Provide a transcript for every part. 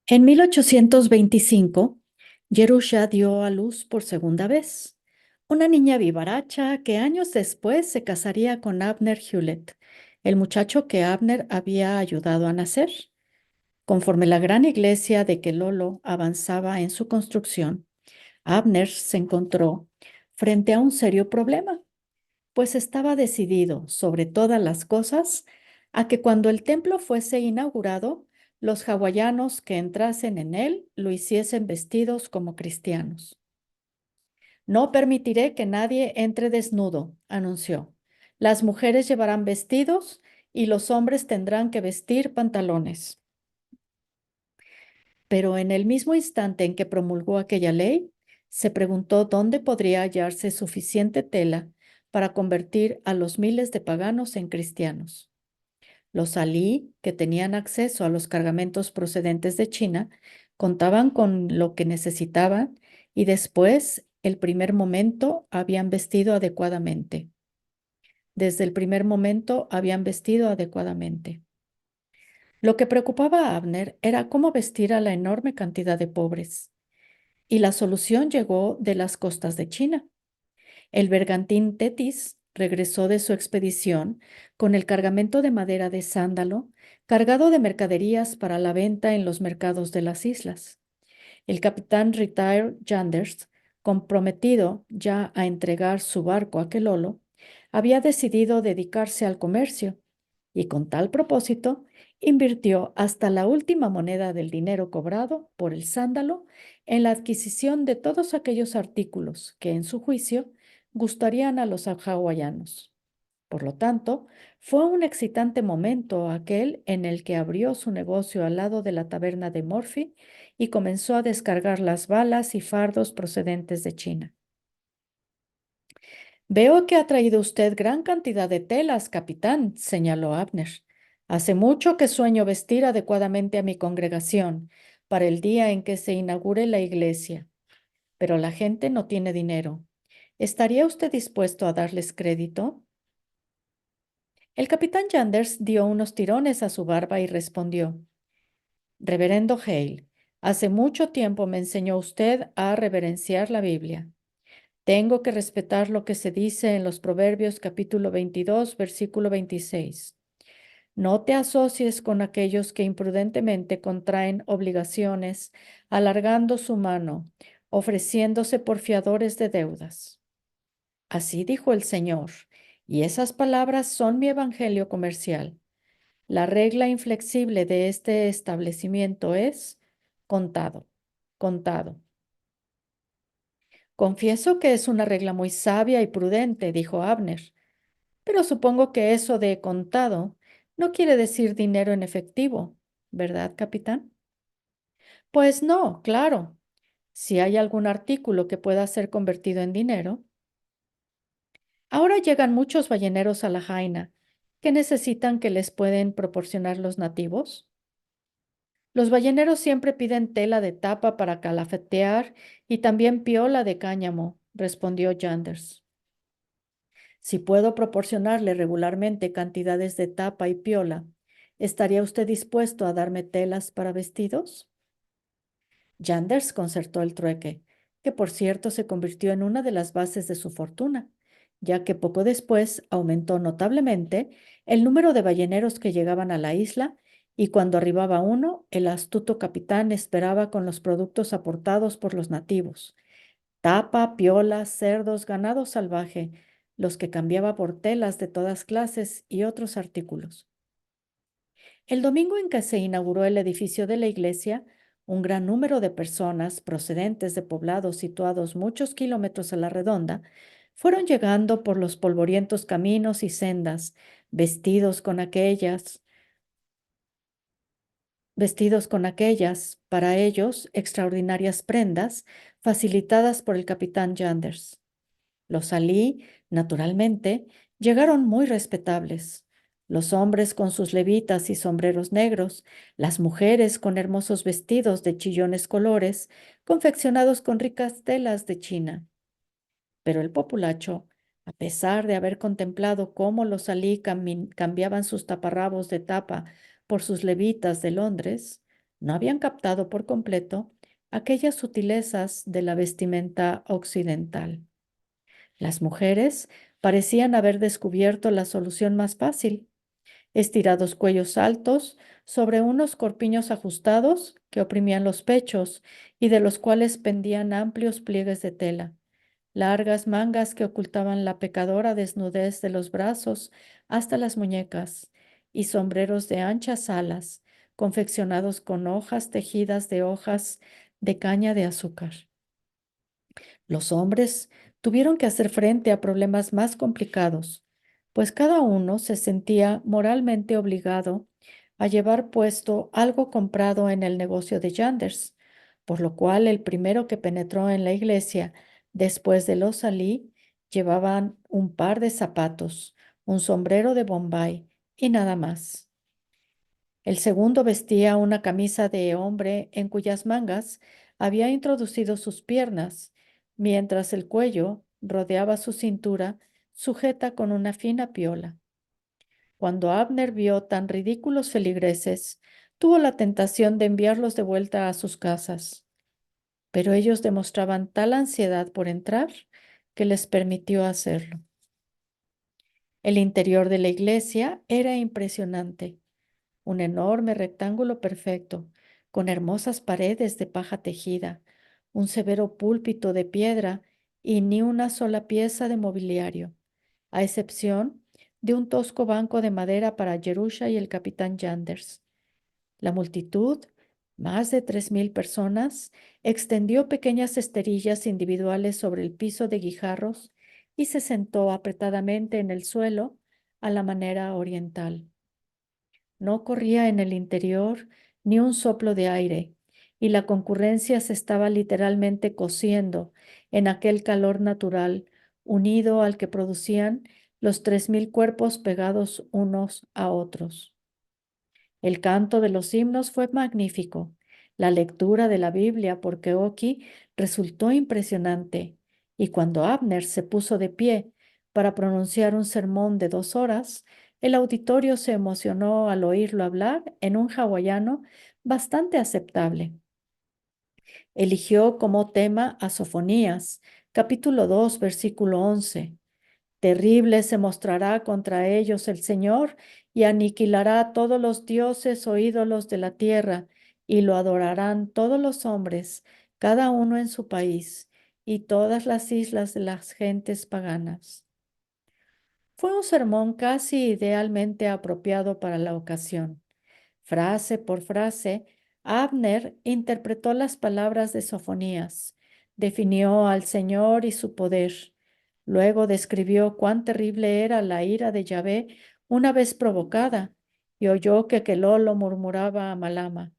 En 1825, Jerusha dio a luz por segunda vez, una niña vivaracha que años después se casaría con Abner Hewlett, el muchacho que Abner había ayudado a nacer. Conforme la gran iglesia de Kelolo avanzaba en su construcción, Abner se encontró frente a un serio problema, pues estaba decidido, sobre todas las cosas, a que cuando el templo fuese inaugurado, los hawaianos que entrasen en él lo hiciesen vestidos como cristianos. No permitiré que nadie entre desnudo, anunció. Las mujeres llevarán vestidos y los hombres tendrán que vestir pantalones. Pero en el mismo instante en que promulgó aquella ley, se preguntó dónde podría hallarse suficiente tela para convertir a los miles de paganos en cristianos. Los alí, que tenían acceso a los cargamentos procedentes de China, contaban con lo que necesitaban y después, el primer momento, habían vestido adecuadamente. Desde el primer momento habían vestido adecuadamente. Lo que preocupaba a Abner era cómo vestir a la enorme cantidad de pobres. Y la solución llegó de las costas de China. El bergantín Tetis regresó de su expedición con el cargamento de madera de sándalo, cargado de mercaderías para la venta en los mercados de las islas. El capitán Retire Janders, comprometido ya a entregar su barco a Kelolo, había decidido dedicarse al comercio y con tal propósito invirtió hasta la última moneda del dinero cobrado por el sándalo en la adquisición de todos aquellos artículos que, en su juicio, gustarían a los hawaianos. Por lo tanto, fue un excitante momento aquel en el que abrió su negocio al lado de la taberna de Murphy y comenzó a descargar las balas y fardos procedentes de China. Veo que ha traído usted gran cantidad de telas, capitán, señaló Abner. Hace mucho que sueño vestir adecuadamente a mi congregación para el día en que se inaugure la iglesia, pero la gente no tiene dinero. ¿Estaría usted dispuesto a darles crédito? El capitán Yanders dio unos tirones a su barba y respondió: Reverendo Hale, hace mucho tiempo me enseñó usted a reverenciar la Biblia. Tengo que respetar lo que se dice en los Proverbios capítulo 22, versículo 26. No te asocies con aquellos que imprudentemente contraen obligaciones, alargando su mano, ofreciéndose por fiadores de deudas. Así dijo el Señor, y esas palabras son mi evangelio comercial. La regla inflexible de este establecimiento es contado, contado. Confieso que es una regla muy sabia y prudente, dijo Abner, pero supongo que eso de contado no quiere decir dinero en efectivo, ¿verdad, capitán? Pues no, claro. Si hay algún artículo que pueda ser convertido en dinero. Ahora llegan muchos balleneros a la Jaina. ¿Qué necesitan que les pueden proporcionar los nativos? Los balleneros siempre piden tela de tapa para calafetear y también piola de cáñamo, respondió Yanders. Si puedo proporcionarle regularmente cantidades de tapa y piola, ¿estaría usted dispuesto a darme telas para vestidos? Yanders concertó el trueque, que por cierto se convirtió en una de las bases de su fortuna, ya que poco después aumentó notablemente el número de balleneros que llegaban a la isla y cuando arribaba uno, el astuto capitán esperaba con los productos aportados por los nativos: tapa, piolas, cerdos, ganado salvaje, los que cambiaba por telas de todas clases y otros artículos. El domingo en que se inauguró el edificio de la iglesia, un gran número de personas procedentes de poblados situados muchos kilómetros a la redonda fueron llegando por los polvorientos caminos y sendas, vestidos con aquellas, para ellos, extraordinarias prendas facilitadas por el capitán Yanders. Los alí, naturalmente, llegaron muy respetables. Los hombres con sus levitas y sombreros negros, las mujeres con hermosos vestidos de chillones colores, confeccionados con ricas telas de China. Pero el populacho, a pesar de haber contemplado cómo los alí cambiaban sus taparrabos de tapa por sus levitas de Londres, no habían captado por completo aquellas sutilezas de la vestimenta occidental. Las mujeres parecían haber descubierto la solución más fácil: estirados cuellos altos sobre unos corpiños ajustados que oprimían los pechos y de los cuales pendían amplios pliegues de tela, largas mangas que ocultaban la pecadora desnudez de los brazos hasta las muñecas, y sombreros de anchas alas, confeccionados con hojas tejidas de hojas de caña de azúcar. Los hombres tuvieron que hacer frente a problemas más complicados, pues cada uno se sentía moralmente obligado a llevar puesto algo comprado en el negocio de Yanders, por lo cual el primero que penetró en la iglesia después de los salí llevaban un par de zapatos, un sombrero de Bombay y nada más. El segundo vestía una camisa de hombre en cuyas mangas había introducido sus piernas, mientras el cuello rodeaba su cintura sujeta con una fina piola. Cuando Abner vio tan ridículos feligreses, tuvo la tentación de enviarlos de vuelta a sus casas, pero ellos demostraban tal ansiedad por entrar que les permitió hacerlo. El interior de la iglesia era impresionante: un enorme rectángulo perfecto, con hermosas paredes de paja tejida, un severo púlpito de piedra y ni una sola pieza de mobiliario, a excepción de un tosco banco de madera para Jerusha y el capitán Yanders. La multitud, más de 3000 personas, extendió pequeñas esterillas individuales sobre el piso de guijarros y se sentó apretadamente en el suelo a la manera oriental. No corría en el interior ni un soplo de aire, y la concurrencia se estaba literalmente cociendo en aquel calor natural, unido al que producían los 3000 cuerpos pegados unos a otros. El canto de los himnos fue magnífico. La lectura de la Biblia por Keoki resultó impresionante, y cuando Abner se puso de pie para pronunciar un sermón de 2 horas, el auditorio se emocionó al oírlo hablar en un hawaiano bastante aceptable. Eligió como tema a Sofonías, capítulo 2, versículo 11. Terrible se mostrará contra ellos el Señor y aniquilará a todos los dioses o ídolos de la tierra, y lo adorarán todos los hombres, cada uno en su país, y todas las islas de las gentes paganas. Fue un sermón casi idealmente apropiado para la ocasión. Frase por frase, Abner interpretó las palabras de Sofonías, definió al Señor y su poder. Luego describió cuán terrible era la ira de Yahvé una vez provocada, y oyó que Quelolo murmuraba a Malama: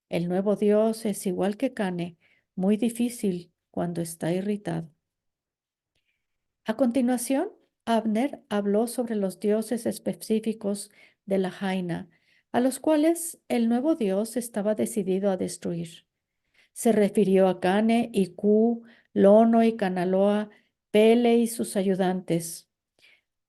el nuevo Dios es igual que Cane, muy difícil cuando está irritado. A continuación, Abner habló sobre los dioses específicos de la Jaina, a los cuales el nuevo Dios estaba decidido a destruir. Se refirió a Cane y Ku, Lono y Canaloa, Pele y sus ayudantes.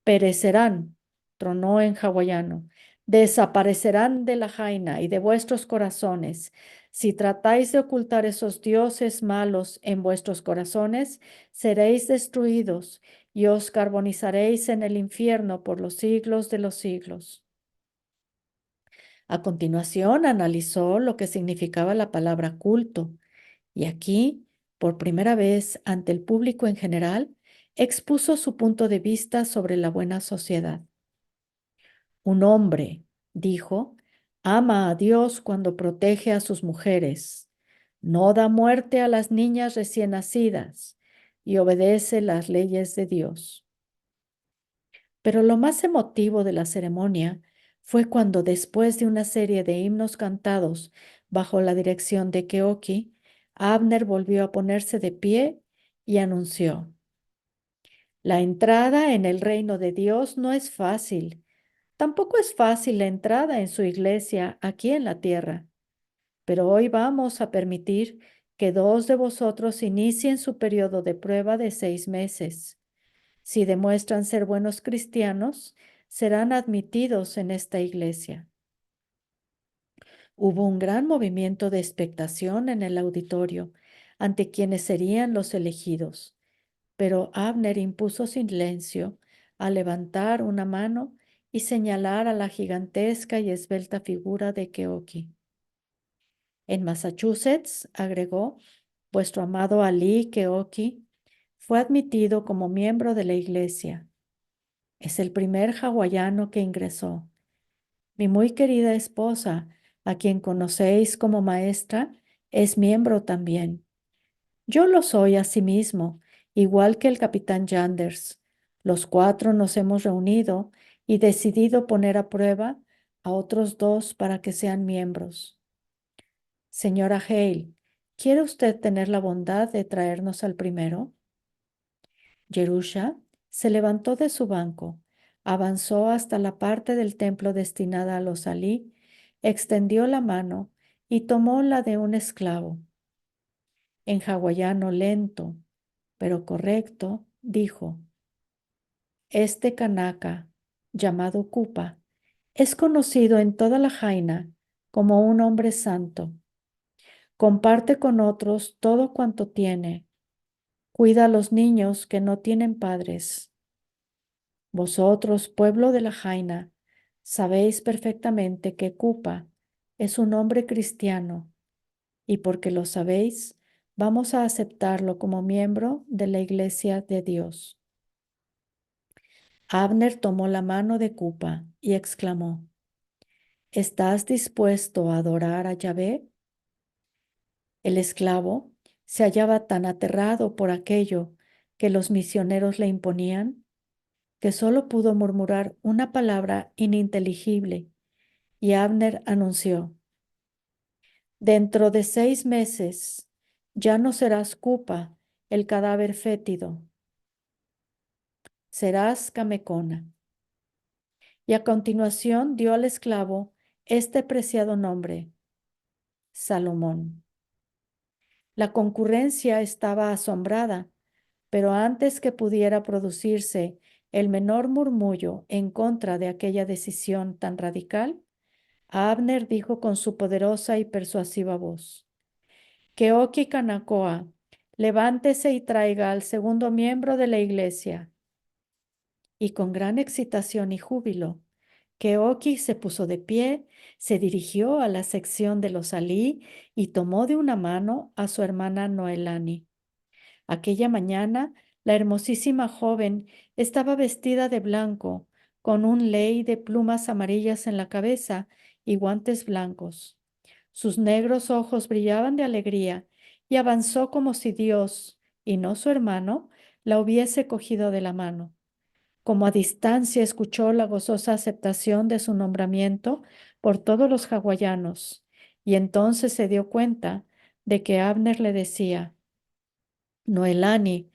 Perecerán, tronó en hawaiano, desaparecerán de la Jaina y de vuestros corazones. Si tratáis de ocultar esos dioses malos en vuestros corazones, seréis destruidos y os carbonizaréis en el infierno por los siglos de los siglos. A continuación, analizó lo que significaba la palabra culto, y aquí, por primera vez ante el público en general, expuso su punto de vista sobre la buena sociedad. Un hombre, dijo, ama a Dios cuando protege a sus mujeres, no da muerte a las niñas recién nacidas y obedece las leyes de Dios. Pero lo más emotivo de la ceremonia fue cuando, después de una serie de himnos cantados bajo la dirección de Keoki, Abner volvió a ponerse de pie y anunció: la entrada en el reino de Dios no es fácil. Tampoco es fácil la entrada en su iglesia aquí en la tierra, pero hoy vamos a permitir que 2 de vosotros inicien su periodo de prueba de 6 meses. Si demuestran ser buenos cristianos, serán admitidos en esta iglesia. Hubo un gran movimiento de expectación en el auditorio ante quienes serían los elegidos, pero Abner impuso silencio al levantar una mano y señalar a la gigantesca y esbelta figura de Keoki. En Massachusetts, agregó, vuestro amado Ali Keoki fue admitido como miembro de la iglesia. Es el primer hawaiano que ingresó. Mi muy querida esposa, a quien conocéis como maestra, es miembro también. Yo lo soy asimismo, igual que el capitán Yanders. Los cuatro nos hemos reunido y decidido poner a prueba a otros dos para que sean miembros. Señora Hale, ¿quiere usted tener la bondad de traernos al primero? Jerusha se levantó de su banco, avanzó hasta la parte del templo destinada a los alí, extendió la mano y tomó la de un esclavo. En hawaiano lento, pero correcto, dijo, este kanaka, llamado Kupa, es conocido en toda la Jaina como un hombre santo. Comparte con otros todo cuanto tiene. Cuida a los niños que no tienen padres. Vosotros, pueblo de la Jaina, sabéis perfectamente que Kupa es un hombre cristiano y porque lo sabéis, vamos a aceptarlo como miembro de la Iglesia de Dios. Abner tomó la mano de Kupa y exclamó, ¿estás dispuesto a adorar a Yahvé? El esclavo se hallaba tan aterrado por aquello que los misioneros le imponían que solo pudo murmurar una palabra ininteligible y Abner anunció, dentro de 6 meses ya no serás Cupa, el cadáver fétido, serás Camecona. Y a continuación dio al esclavo este preciado nombre, Salomón. La concurrencia estaba asombrada, pero antes que pudiera producirse el menor murmullo en contra de aquella decisión tan radical, Abner dijo con su poderosa y persuasiva voz, Keoki Kanakoa, levántese y traiga al segundo miembro de la iglesia. Y con gran excitación y júbilo, Keoki se puso de pie, se dirigió a la sección de los alí y tomó de una mano a su hermana Noelani. Aquella mañana, la hermosísima joven estaba vestida de blanco, con un lei de plumas amarillas en la cabeza y guantes blancos. Sus negros ojos brillaban de alegría y avanzó como si Dios, y no su hermano, la hubiese cogido de la mano. Como a distancia escuchó la gozosa aceptación de su nombramiento por todos los hawaianos, y entonces se dio cuenta de que Abner le decía, Noelani,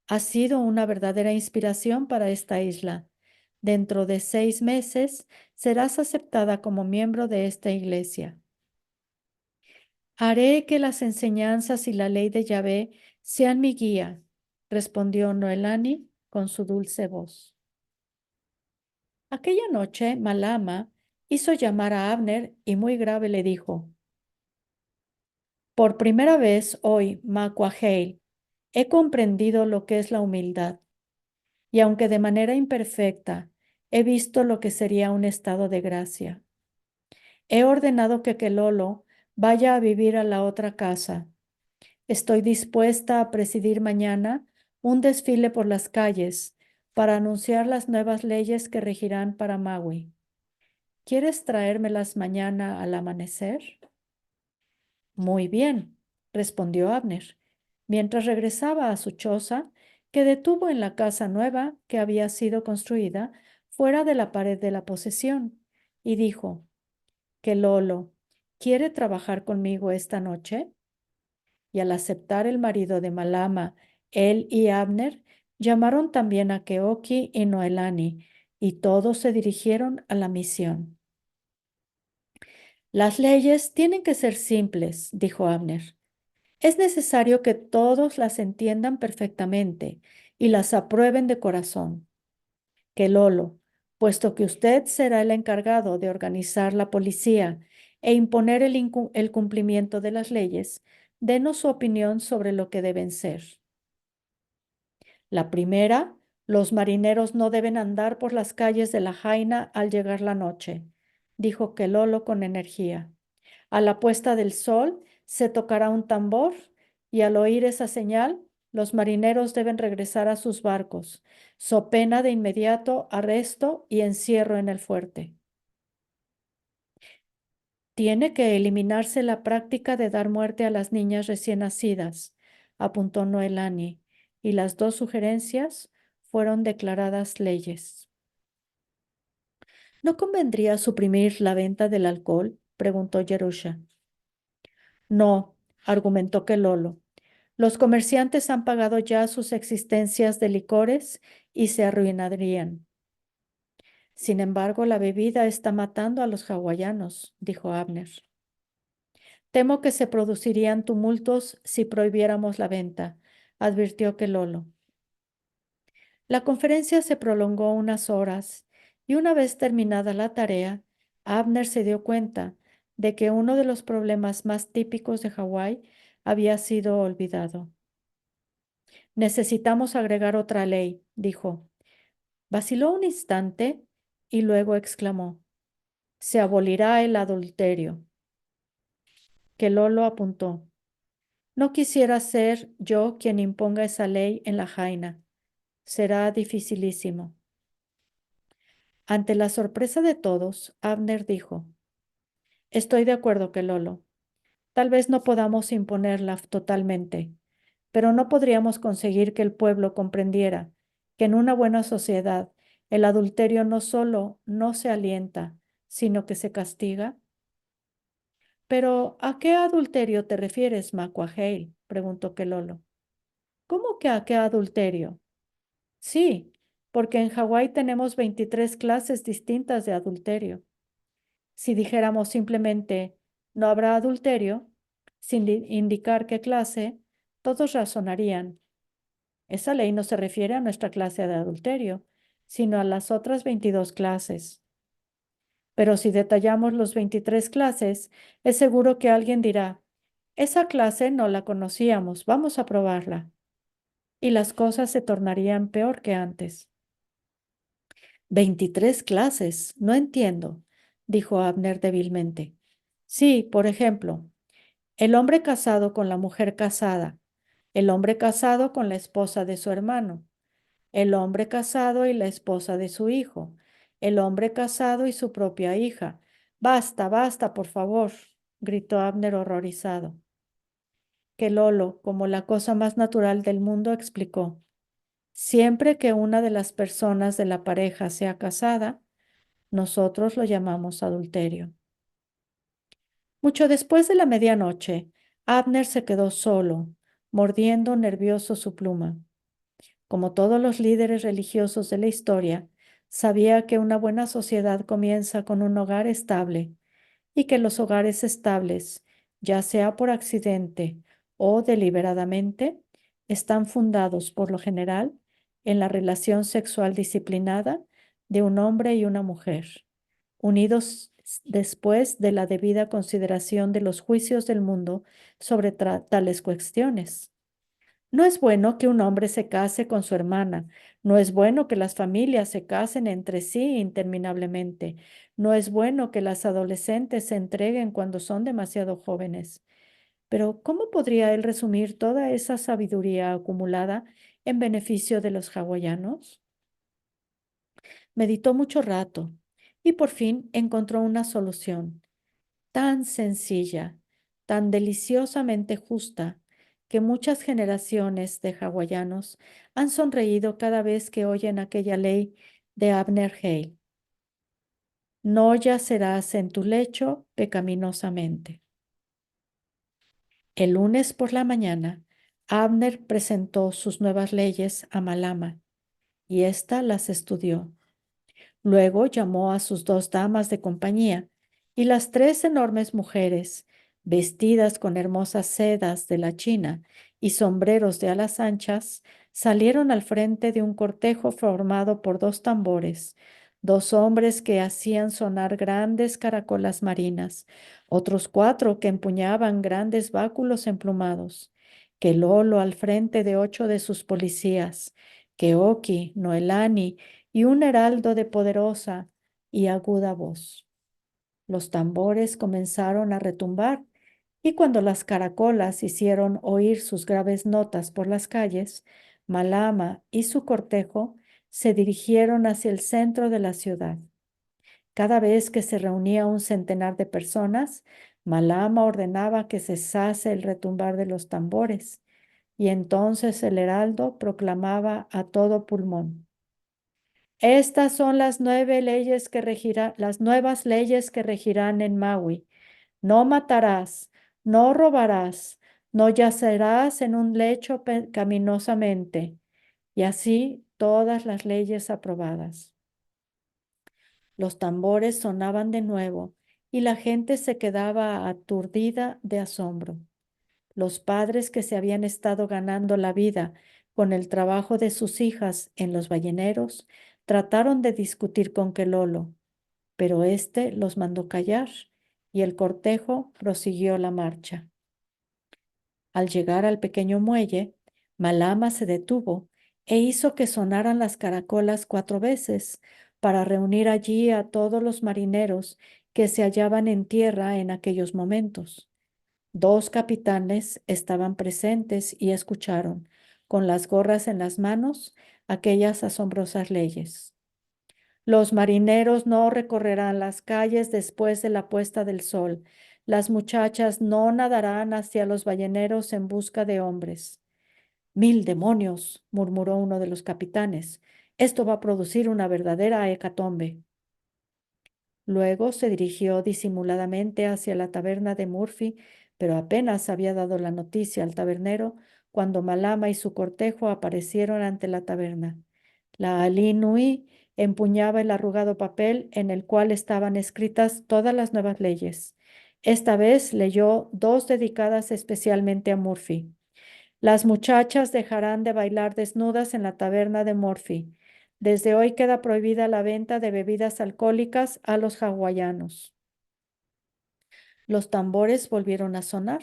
has sido una verdadera inspiración para esta isla. Dentro de 6 meses serás aceptada como miembro de esta iglesia. Haré que las enseñanzas y la ley de Yahvé sean mi guía, respondió Noelani con su dulce voz. Aquella noche, Malama hizo llamar a Abner y muy grave le dijo, por primera vez hoy, Macuajeil, he comprendido lo que es la humildad. Y aunque de manera imperfecta, he visto lo que sería un estado de gracia. He ordenado que Kelolo vaya a vivir a la otra casa. Estoy dispuesta a presidir mañana un desfile por las calles para anunciar las nuevas leyes que regirán para Maui. ¿Quieres traérmelas mañana al amanecer? Muy bien, respondió Abner, mientras regresaba a su choza, que detuvo en la casa nueva que había sido construida fuera de la pared de la posesión, y dijo, que Lolo, ¿quiere trabajar conmigo esta noche? Y al aceptar el marido de Malama, él y Abner llamaron también a Keoki y Noelani, y todos se dirigieron a la misión. Las leyes tienen que ser simples, dijo Abner. Es necesario que todos las entiendan perfectamente y las aprueben de corazón. Que Lolo, puesto que usted será el encargado de organizar la policía e imponer el cumplimiento de las leyes, denos su opinión sobre lo que deben ser. La primera, los marineros no deben andar por las calles de la Jaina al llegar la noche, dijo Kelolo con energía. A la puesta del sol se tocará un tambor y al oír esa señal, los marineros deben regresar a sus barcos, so pena de inmediato arresto y encierro en el fuerte. Tiene que eliminarse la práctica de dar muerte a las niñas recién nacidas, apuntó Noelani, y las dos sugerencias fueron declaradas leyes. ¿No convendría suprimir la venta del alcohol?, preguntó Jerusha. No, argumentó Kelolo. Los comerciantes han pagado ya sus existencias de licores y se arruinarían. Sin embargo, la bebida está matando a los hawaianos, dijo Abner. Temo que se producirían tumultos si prohibiéramos la venta, advirtió Kelolo. La conferencia se prolongó unas horas y una vez terminada la tarea, Abner se dio cuenta de que uno de los problemas más típicos de Hawái había sido olvidado. Necesitamos agregar otra ley, dijo. Vaciló un instante y luego exclamó, se abolirá el adulterio. Kelolo apuntó. No quisiera ser yo quien imponga esa ley en la Jaina. Será dificilísimo. Ante la sorpresa de todos, Abner dijo, estoy de acuerdo, Kelolo. Tal vez no podamos imponerla totalmente, pero no podríamos conseguir que el pueblo comprendiera que en una buena sociedad el adulterio no solo no se alienta, sino que se castiga. Pero, ¿a qué adulterio te refieres, Macuajeil?, preguntó Kelolo. ¿Cómo que a qué adulterio? Sí, porque en Hawái tenemos 23 clases distintas de adulterio. Si dijéramos simplemente no habrá adulterio, sin indicar qué clase, todos razonarían. Esa ley no se refiere a nuestra clase de adulterio, sino a las otras 22 clases. Pero si detallamos los 23 clases, es seguro que alguien dirá, esa clase no la conocíamos, vamos a probarla. Y las cosas se tornarían peor que antes. 23 clases, no entiendo, dijo Abner débilmente. Sí, por ejemplo, el hombre casado con la mujer casada, el hombre casado con la esposa de su hermano, el hombre casado y la esposa de su hijo, el hombre casado y su propia hija. Basta, basta, por favor, gritó Abner horrorizado. Que Lolo, como la cosa más natural del mundo, explicó. Siempre que una de las personas de la pareja sea casada, nosotros lo llamamos adulterio. Mucho después de la medianoche, Abner se quedó solo, mordiendo nervioso su pluma. Como todos los líderes religiosos de la historia, sabía que una buena sociedad comienza con un hogar estable y que los hogares estables, ya sea por accidente o deliberadamente, están fundados por lo general en la relación sexual disciplinada de un hombre y una mujer, unidos después de la debida consideración de los juicios del mundo sobre tales cuestiones. No es bueno que un hombre se case con su hermana. No es bueno que las familias se casen entre sí interminablemente. No es bueno que las adolescentes se entreguen cuando son demasiado jóvenes. Pero ¿cómo podría él resumir toda esa sabiduría acumulada en beneficio de los hawaianos? Meditó mucho rato y por fin encontró una solución tan sencilla, tan deliciosamente justa, que muchas generaciones de hawaianos han sonreído cada vez que oyen aquella ley de Abner Hale. No yacerás en tu lecho pecaminosamente. El lunes por la mañana, Abner presentó sus nuevas leyes a Malama y ésta las estudió. Luego llamó a sus dos damas de compañía y las tres enormes mujeres, vestidas con hermosas sedas de la China y sombreros de alas anchas, salieron al frente de un cortejo formado por dos tambores, 2 hombres que hacían sonar grandes caracolas marinas, otros 4 que empuñaban grandes báculos emplumados, que Lolo al frente de 8 de sus policías, que Oki, Noelani y un heraldo de poderosa y aguda voz. Los tambores comenzaron a retumbar y cuando las caracolas hicieron oír sus graves notas por las calles, Malama y su cortejo se dirigieron hacia el centro de la ciudad. Cada vez que se reunía un centenar de personas, Malama ordenaba que cesase el retumbar de los tambores, y entonces el heraldo proclamaba a todo pulmón: Estas son las nuevas leyes que regirán en Maui. No matarás, no robarás, no yacerás en un lecho pecaminosamente. Y así todas las leyes aprobadas. Los tambores sonaban de nuevo y la gente se quedaba aturdida de asombro. Los padres que se habían estado ganando la vida con el trabajo de sus hijas en los balleneros trataron de discutir con Quelolo, pero éste los mandó callar y el cortejo prosiguió la marcha. Al llegar al pequeño muelle, Malama se detuvo e hizo que sonaran las caracolas 4 veces para reunir allí a todos los marineros que se hallaban en tierra en aquellos momentos. 2 capitanes estaban presentes y escucharon, con las gorras en las manos, aquellas asombrosas leyes. Los marineros no recorrerán las calles después de la puesta del sol. Las muchachas no nadarán hacia los balleneros en busca de hombres. Mil demonios, murmuró uno de los capitanes. Esto va a producir una verdadera hecatombe. Luego se dirigió disimuladamente hacia la taberna de Murphy, pero apenas había dado la noticia al tabernero cuando Malama y su cortejo aparecieron ante la taberna. La Ali Nui empuñaba el arrugado papel en el cual estaban escritas todas las nuevas leyes. Esta vez leyó 2 dedicadas especialmente a Murphy. Las muchachas dejarán de bailar desnudas en la taberna de Murphy. Desde hoy queda prohibida la venta de bebidas alcohólicas a los hawaianos. Los tambores volvieron a sonar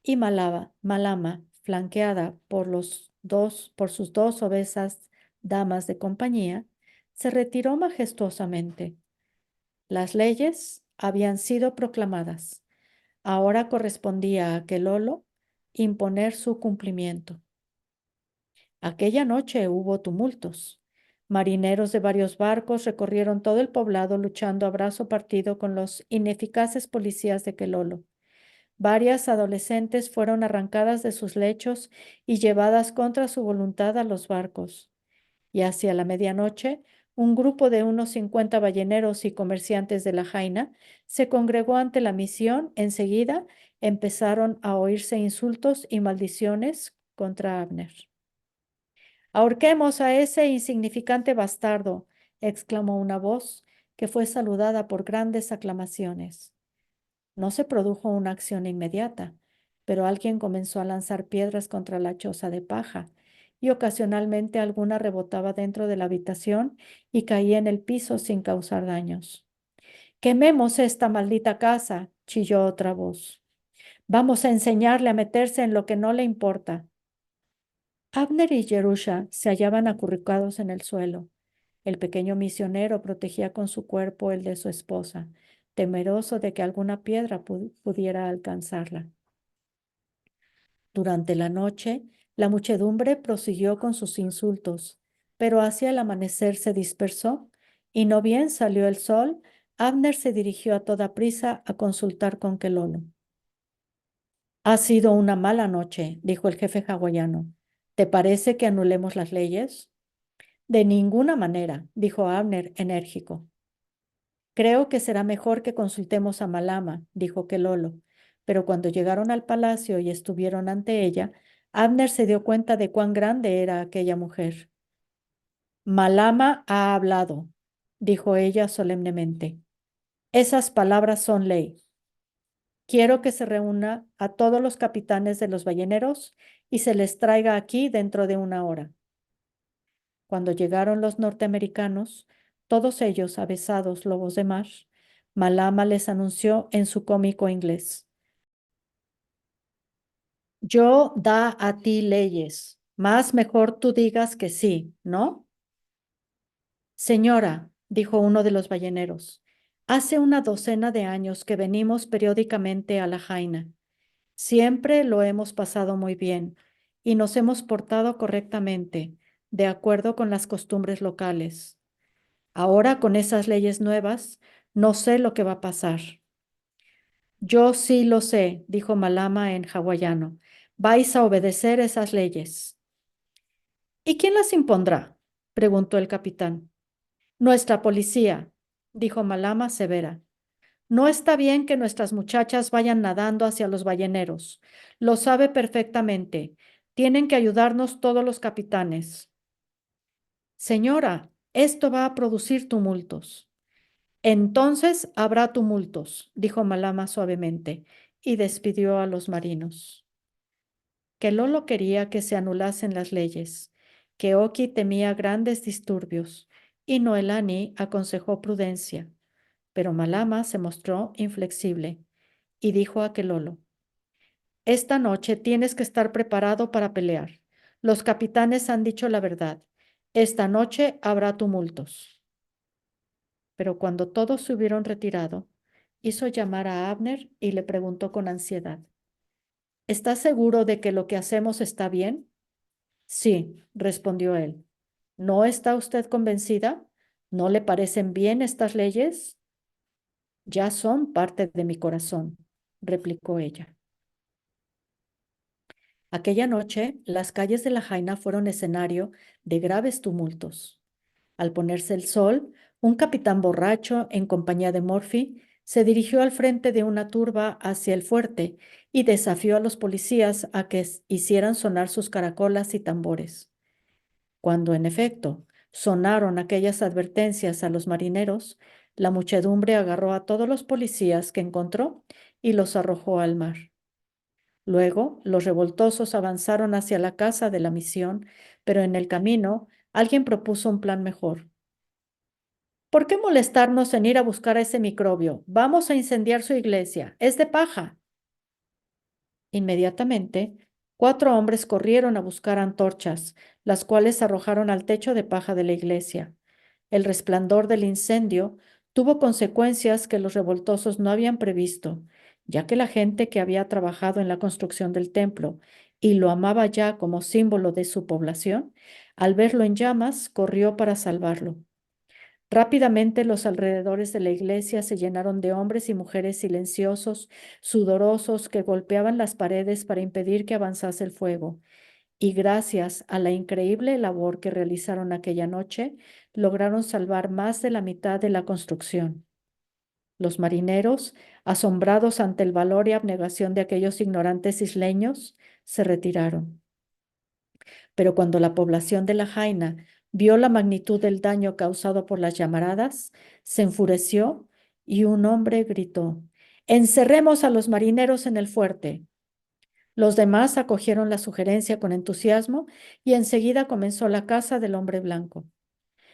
y Malama, flanqueada por sus 2 obesas damas de compañía, se retiró majestuosamente. Las leyes habían sido proclamadas. Ahora correspondía a Quelolo imponer su cumplimiento. Aquella noche hubo tumultos. Marineros de varios barcos recorrieron todo el poblado luchando a brazo partido con los ineficaces policías de Quelolo. Varias adolescentes fueron arrancadas de sus lechos y llevadas contra su voluntad a los barcos. Y hacia la medianoche, un grupo de unos 50 balleneros y comerciantes de la Jaina se congregó ante la misión. Enseguida empezaron a oírse insultos y maldiciones contra Abner. Ahorquemos a ese insignificante bastardo, exclamó una voz que fue saludada por grandes aclamaciones. No se produjo una acción inmediata, pero alguien comenzó a lanzar piedras contra la choza de paja y ocasionalmente alguna rebotaba dentro de la habitación y caía en el piso sin causar daños. Quememos esta maldita casa, chilló otra voz. Vamos a enseñarle a meterse en lo que no le importa. Abner y Jerusha se hallaban acurrucados en el suelo. El pequeño misionero protegía con su cuerpo el de su esposa, temeroso de que alguna piedra pudiera alcanzarla. Durante la noche, la muchedumbre prosiguió con sus insultos, pero hacia el amanecer se dispersó y no bien salió el sol, Abner se dirigió a toda prisa a consultar con Quelolo. Ha sido una mala noche, dijo el jefe hawaiano. ¿Te parece que anulemos las leyes? De ninguna manera, dijo Abner enérgico. Creo que será mejor que consultemos a Malama, dijo Quelolo, pero cuando llegaron al palacio y estuvieron ante ella, Abner se dio cuenta de cuán grande era aquella mujer. Malama ha hablado, dijo ella solemnemente. Esas palabras son ley. Quiero que se reúna a todos los capitanes de los balleneros y se les traiga aquí dentro de 1 hora. Cuando llegaron los norteamericanos, todos ellos avesados lobos de mar, Malama les anunció en su cómico inglés: Yo da a ti leyes, más mejor tú digas que sí, ¿no? Señora, dijo uno de los balleneros, hace una docena de años que venimos periódicamente a la Jaina. Siempre lo hemos pasado muy bien y nos hemos portado correctamente, de acuerdo con las costumbres locales. Ahora, con esas leyes nuevas, no sé lo que va a pasar. Yo sí lo sé, dijo Malama en hawaiano. Vais a obedecer esas leyes. ¿Y quién las impondrá? Preguntó el capitán. Nuestra policía, dijo Malama severa. No está bien que nuestras muchachas vayan nadando hacia los balleneros. Lo sabe perfectamente. Tienen que ayudarnos todos los capitanes. Señora, esto va a producir tumultos. Entonces habrá tumultos, dijo Malama suavemente, y despidió a los marinos. Que Lolo quería que se anulasen las leyes, que Oki temía grandes disturbios, y Noelani aconsejó prudencia, pero Malama se mostró inflexible y dijo a Kelolo: Esta noche tienes que estar preparado para pelear. Los capitanes han dicho la verdad. Esta noche habrá tumultos. Pero cuando todos se hubieron retirado, hizo llamar a Abner y le preguntó con ansiedad: ¿Está seguro de que lo que hacemos está bien? Sí, respondió él. ¿No está usted convencida? ¿No le parecen bien estas leyes? Ya son parte de mi corazón, replicó ella. Aquella noche, las calles de La Jaina fueron escenario de graves tumultos. Al ponerse el sol, un capitán borracho, en compañía de Murphy, se dirigió al frente de una turba hacia el fuerte y desafió a los policías a que hicieran sonar sus caracolas y tambores. Cuando, en efecto, sonaron aquellas advertencias a los marineros, la muchedumbre agarró a todos los policías que encontró y los arrojó al mar. Luego, los revoltosos avanzaron hacia la casa de la misión, pero en el camino alguien propuso un plan mejor. ¿Por qué molestarnos en ir a buscar a ese microbio? Vamos a incendiar su iglesia. Es de paja. Inmediatamente, 4 hombres corrieron a buscar antorchas, las cuales arrojaron al techo de paja de la iglesia. El resplandor del incendio tuvo consecuencias que los revoltosos no habían previsto, ya que la gente que había trabajado en la construcción del templo y lo amaba ya como símbolo de su población, al verlo en llamas, corrió para salvarlo. Rápidamente los alrededores de la iglesia se llenaron de hombres y mujeres silenciosos, sudorosos, que golpeaban las paredes para impedir que avanzase el fuego. Y gracias a la increíble labor que realizaron aquella noche, lograron salvar más de la mitad de la construcción. Los marineros, asombrados ante el valor y abnegación de aquellos ignorantes isleños, se retiraron. Pero cuando la población de La Jaina vio la magnitud del daño causado por las llamaradas, se enfureció y un hombre gritó: Encerremos a los marineros en el fuerte. Los demás acogieron la sugerencia con entusiasmo y enseguida comenzó la caza del hombre blanco.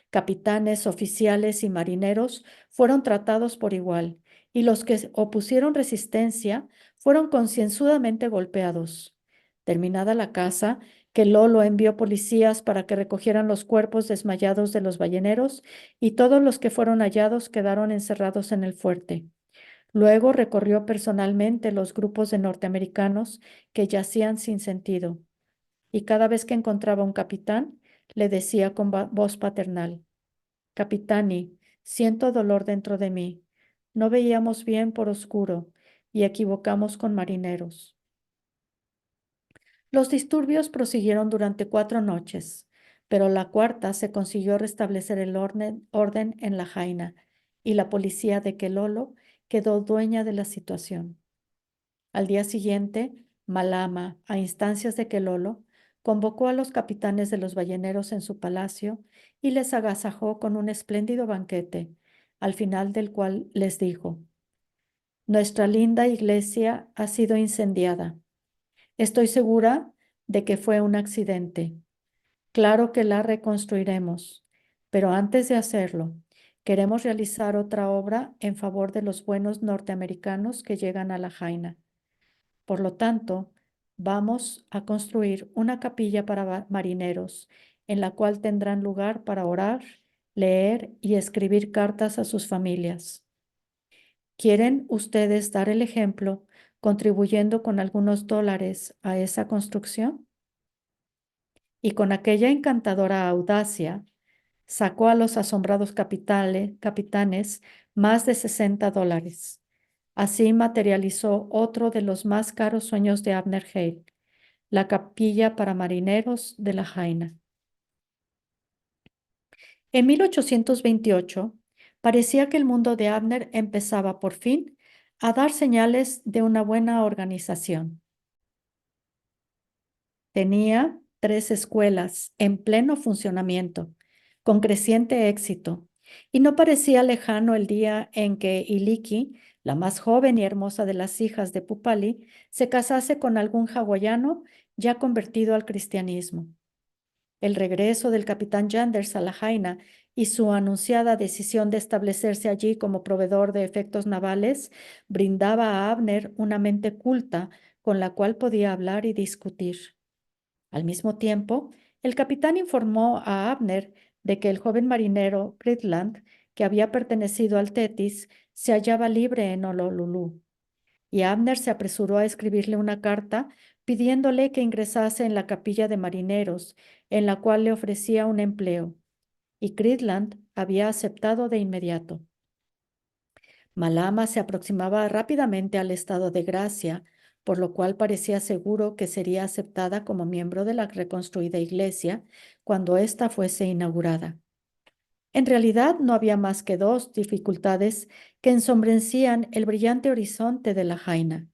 Capitanes, oficiales y marineros fueron tratados por igual, y los que opusieron resistencia fueron concienzudamente golpeados. Terminada la caza, que Lolo envió policías para que recogieran los cuerpos desmayados de los balleneros, y todos los que fueron hallados quedaron encerrados en el fuerte. Luego recorrió personalmente los grupos de norteamericanos que yacían sin sentido, y cada vez que encontraba un capitán, le decía con voz paternal: Capitani, siento dolor dentro de mí. No veíamos bien por oscuro y equivocamos con marineros. Los disturbios prosiguieron durante 4 noches, pero la cuarta se consiguió restablecer el orden en La Jaina y la policía de Quelolo quedó dueña de la situación. Al día siguiente, Malama, a instancias de Quelolo, convocó a los capitanes de los balleneros en su palacio y les agasajó con un espléndido banquete, al final del cual les dijo: Nuestra linda iglesia ha sido incendiada. Estoy segura de que fue un accidente. Claro que la reconstruiremos, pero antes de hacerlo, Queremos realizar otra obra en favor de los buenos norteamericanos que llegan a la Jaina. Por lo tanto, vamos a construir una capilla para marineros, en la cual tendrán lugar para orar, leer y escribir cartas a sus familias. ¿Quieren ustedes dar el ejemplo contribuyendo con algunos dólares a esa construcción? Y con aquella encantadora audacia, sacó a los asombrados capitanes más de $60. Así materializó otro de los más caros sueños de Abner Hale, la capilla para marineros de la Jaina. En 1828, parecía que el mundo de Abner empezaba por fin a dar señales de una buena organización. Tenía 3 escuelas en pleno funcionamiento, con creciente éxito, y no parecía lejano el día en que Iliki, la más joven y hermosa de las hijas de Pupali, se casase con algún hawaiano ya convertido al cristianismo. El regreso del capitán Yanders a la Jaina y su anunciada decisión de establecerse allí como proveedor de efectos navales brindaba a Abner una mente culta con la cual podía hablar y discutir. Al mismo tiempo, el capitán informó a Abner de que el joven marinero Cleveland, que había pertenecido al Tetis, se hallaba libre en Honolulu. Y Abner se apresuró a escribirle una carta pidiéndole que ingresase en la capilla de marineros, en la cual le ofrecía un empleo. Y Cleveland había aceptado de inmediato. Malama se aproximaba rápidamente al estado de gracia, por lo cual parecía seguro que sería aceptada como miembro de la reconstruida iglesia cuando ésta fuese inaugurada. En realidad no había más que 2 dificultades que ensombrecían el brillante horizonte de la Jaina.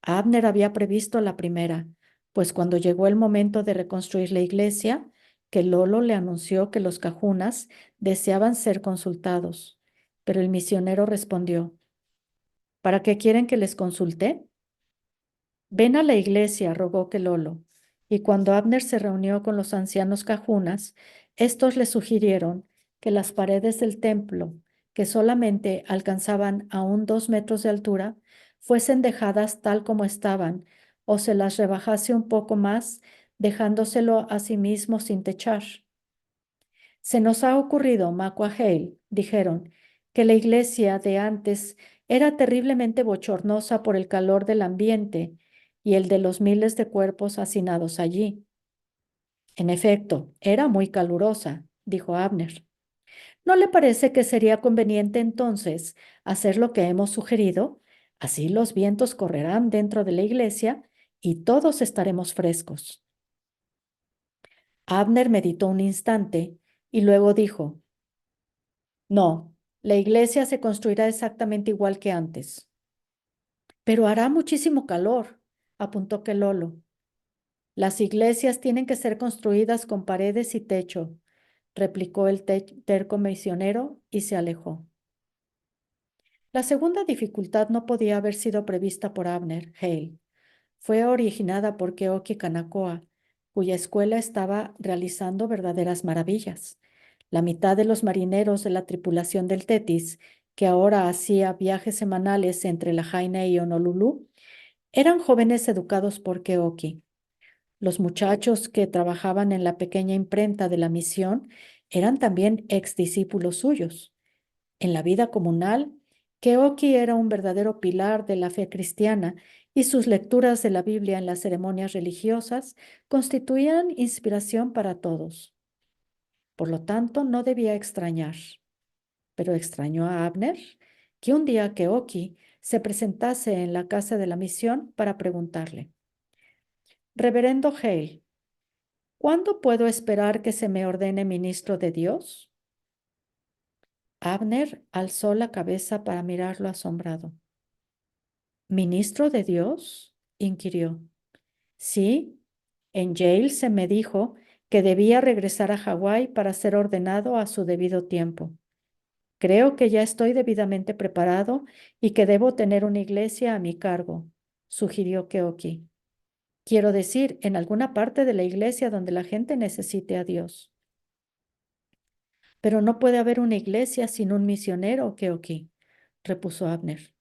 Abner había previsto la primera, pues cuando llegó el momento de reconstruir la iglesia, que Lolo le anunció que los cajunas deseaban ser consultados, pero el misionero respondió: ¿para qué quieren que les consulte? Ven a la iglesia, rogó Kelolo, y cuando Abner se reunió con los ancianos cajunas, estos le sugirieron que las paredes del templo, que solamente alcanzaban aún 2 metros de altura, fuesen dejadas tal como estaban, o se las rebajase un poco más, dejándoselo a sí mismo sin techar. Se nos ha ocurrido, Macua Hale, dijeron, que la iglesia de antes era terriblemente bochornosa por el calor del ambiente y el de los miles de cuerpos hacinados allí. En efecto, era muy calurosa, dijo Abner. ¿No le parece que sería conveniente entonces hacer lo que hemos sugerido? Así los vientos correrán dentro de la iglesia y todos estaremos frescos. Abner meditó un instante y luego dijo: no, la iglesia se construirá exactamente igual que antes. Pero hará muchísimo calor, apuntó Kelolo. Las iglesias tienen que ser construidas con paredes y techo, replicó el terco misionero y se alejó. La segunda dificultad no podía haber sido prevista por Abner Hale. Fue originada por Keoki Kanakoa, cuya escuela estaba realizando verdaderas maravillas. La mitad de los marineros de la tripulación del Tetis, que ahora hacía viajes semanales entre La Jaina y Honolulu, eran jóvenes educados por Keoki. Los muchachos que trabajaban en la pequeña imprenta de la misión eran también ex discípulos suyos. En la vida comunal, Keoki era un verdadero pilar de la fe cristiana y sus lecturas de la Biblia en las ceremonias religiosas constituían inspiración para todos. Por lo tanto, no debía extrañar, pero extrañó a Abner que un día Keoki se presentase en la casa de la misión para preguntarle: Reverendo Hale, ¿cuándo puedo esperar que se me ordene ministro de Dios? Abner alzó la cabeza para mirarlo asombrado. ¿Ministro de Dios? Inquirió. Sí, en Yale se me dijo que debía regresar a Hawái para ser ordenado a su debido tiempo. Creo que ya estoy debidamente preparado y que debo tener una iglesia a mi cargo, sugirió Keoki. Quiero decir, en alguna parte de la iglesia donde la gente necesite a Dios. Pero no puede haber una iglesia sin un misionero, Keoki, repuso Abner.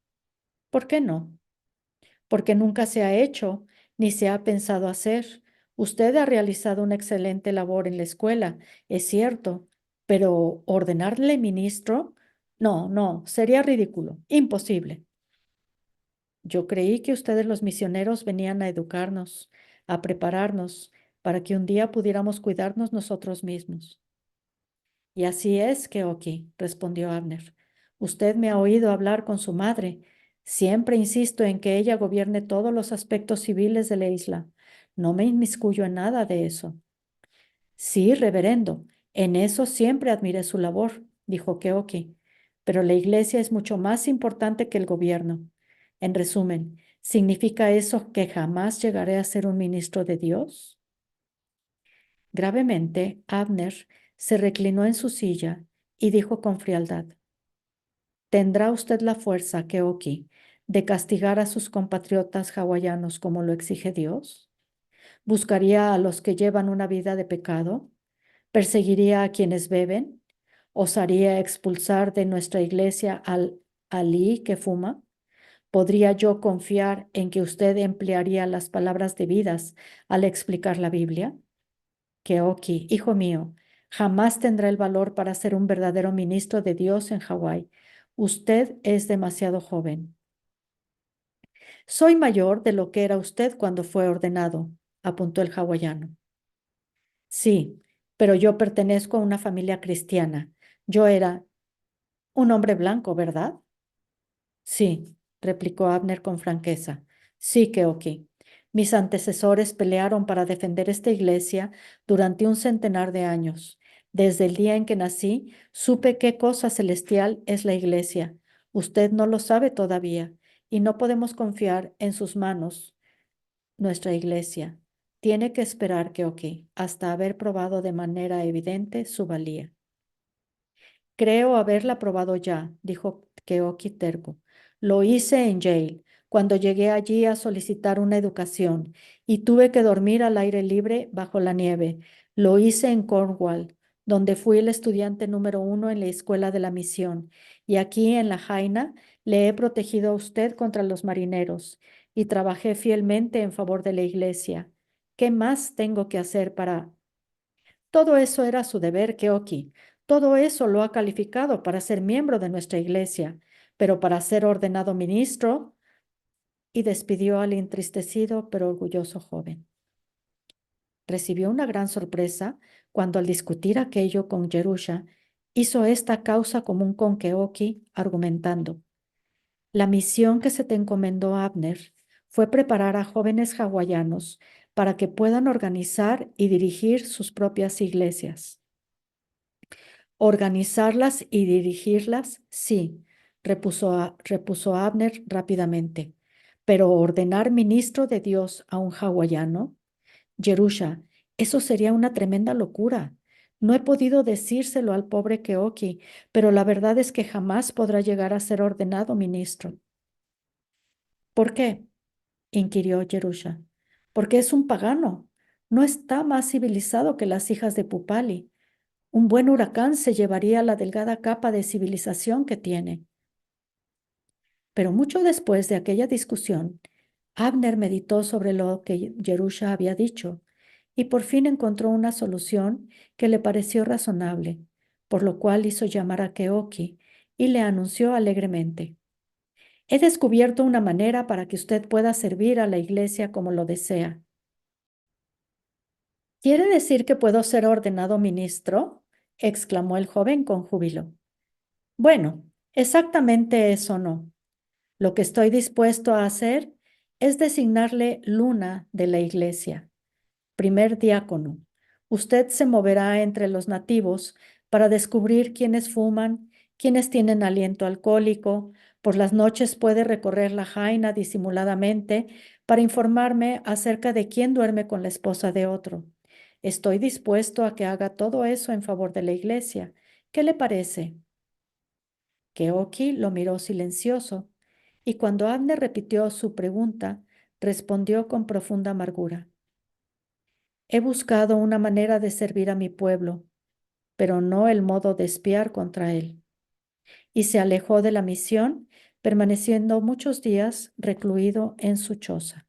¿Por qué no? Porque nunca se ha hecho ni se ha pensado hacer. Usted ha realizado una excelente labor en la escuela, es cierto, pero ordenarle ministro, no, no, sería ridículo, imposible. Yo creí que ustedes los misioneros venían a educarnos, a prepararnos, para que un día pudiéramos cuidarnos nosotros mismos. Y así es, Keoki, respondió Abner. Usted me ha oído hablar con su madre. Siempre insisto en que ella gobierne todos los aspectos civiles de la isla. No me inmiscuyo en nada de eso. Sí, reverendo, en eso siempre admiré su labor, dijo Keoki. Pero la iglesia es mucho más importante que el gobierno. En resumen, ¿significa eso que jamás llegaré a ser un ministro de Dios? Gravemente, Abner se reclinó en su silla y dijo con frialdad, ¿tendrá usted la fuerza, Keoki, de castigar a sus compatriotas hawaianos como lo exige Dios? ¿Buscaría a los que llevan una vida de pecado? ¿Perseguiría a quienes beben? ¿Osaría expulsar de nuestra iglesia al alí que fuma? ¿Podría yo confiar en que usted emplearía las palabras debidas al explicar la Biblia? Keoki, hijo mío, jamás tendrá el valor para ser un verdadero ministro de Dios en Hawái. Usted es demasiado joven. Soy mayor de lo que era usted cuando fue ordenado, apuntó el hawaiano. Sí, pero yo pertenezco a una familia cristiana. Yo era un hombre blanco, ¿verdad? Sí, replicó Abner con franqueza. Sí, Keoki. Mis antecesores pelearon para defender esta iglesia durante un centenar de años. Desde el día en que nací, supe qué cosa celestial es la iglesia. Usted no lo sabe todavía y no podemos confiar en sus manos nuestra iglesia. Tiene que esperar, Keoki, hasta haber probado de manera evidente su valía. Creo haberla probado ya, dijo Keoki terco. Lo hice en Yale, cuando llegué allí a solicitar una educación y tuve que dormir al aire libre bajo la nieve. Lo hice en Cornwall, donde fui el estudiante número 1 en la escuela de la misión. Y aquí en La Jaina le he protegido a usted contra los marineros y trabajé fielmente en favor de la iglesia. ¿Qué más tengo que hacer para todo eso era su deber, Keoki? Todo eso lo ha calificado para ser miembro de nuestra iglesia, pero para ser ordenado ministro, y despidió al entristecido pero orgulloso joven. Recibió una gran sorpresa cuando al discutir aquello con Jerusha, hizo esta causa común con Keoki, argumentando, la misión que se te encomendó, Abner, fue preparar a jóvenes hawaianos para que puedan organizar y dirigir sus propias iglesias. Organizarlas y dirigirlas, sí, repuso Abner rápidamente. Pero ordenar ministro de Dios a un hawaiano, Jerusha, eso sería una tremenda locura. No he podido decírselo al pobre Keoki, pero la verdad es que jamás podrá llegar a ser ordenado ministro. ¿Por qué? Inquirió Jerusha. Porque es un pagano. No está más civilizado que las hijas de Pupali. Un buen huracán se llevaría la delgada capa de civilización que tiene. Pero mucho después de aquella discusión, Abner meditó sobre lo que Jerusha había dicho y por fin encontró una solución que le pareció razonable, por lo cual hizo llamar a Keoki y le anunció alegremente: He descubierto una manera para que usted pueda servir a la iglesia como lo desea. ¿Quiere decir que puedo ser ordenado ministro? Exclamó el joven con júbilo. Bueno, exactamente eso no. Lo que estoy dispuesto a hacer es designarle luna de la iglesia, primer diácono. Usted se moverá entre los nativos para descubrir quiénes fuman, quiénes tienen aliento alcohólico. Por las noches puede recorrer la jaina disimuladamente para informarme acerca de quién duerme con la esposa de otro. Estoy dispuesto a que haga todo eso en favor de la iglesia. ¿Qué le parece? Keoki lo miró silencioso y cuando Abner repitió su pregunta, respondió con profunda amargura. He buscado una manera de servir a mi pueblo, pero no el modo de espiar contra él. Y se alejó de la misión, permaneciendo muchos días recluido en su choza.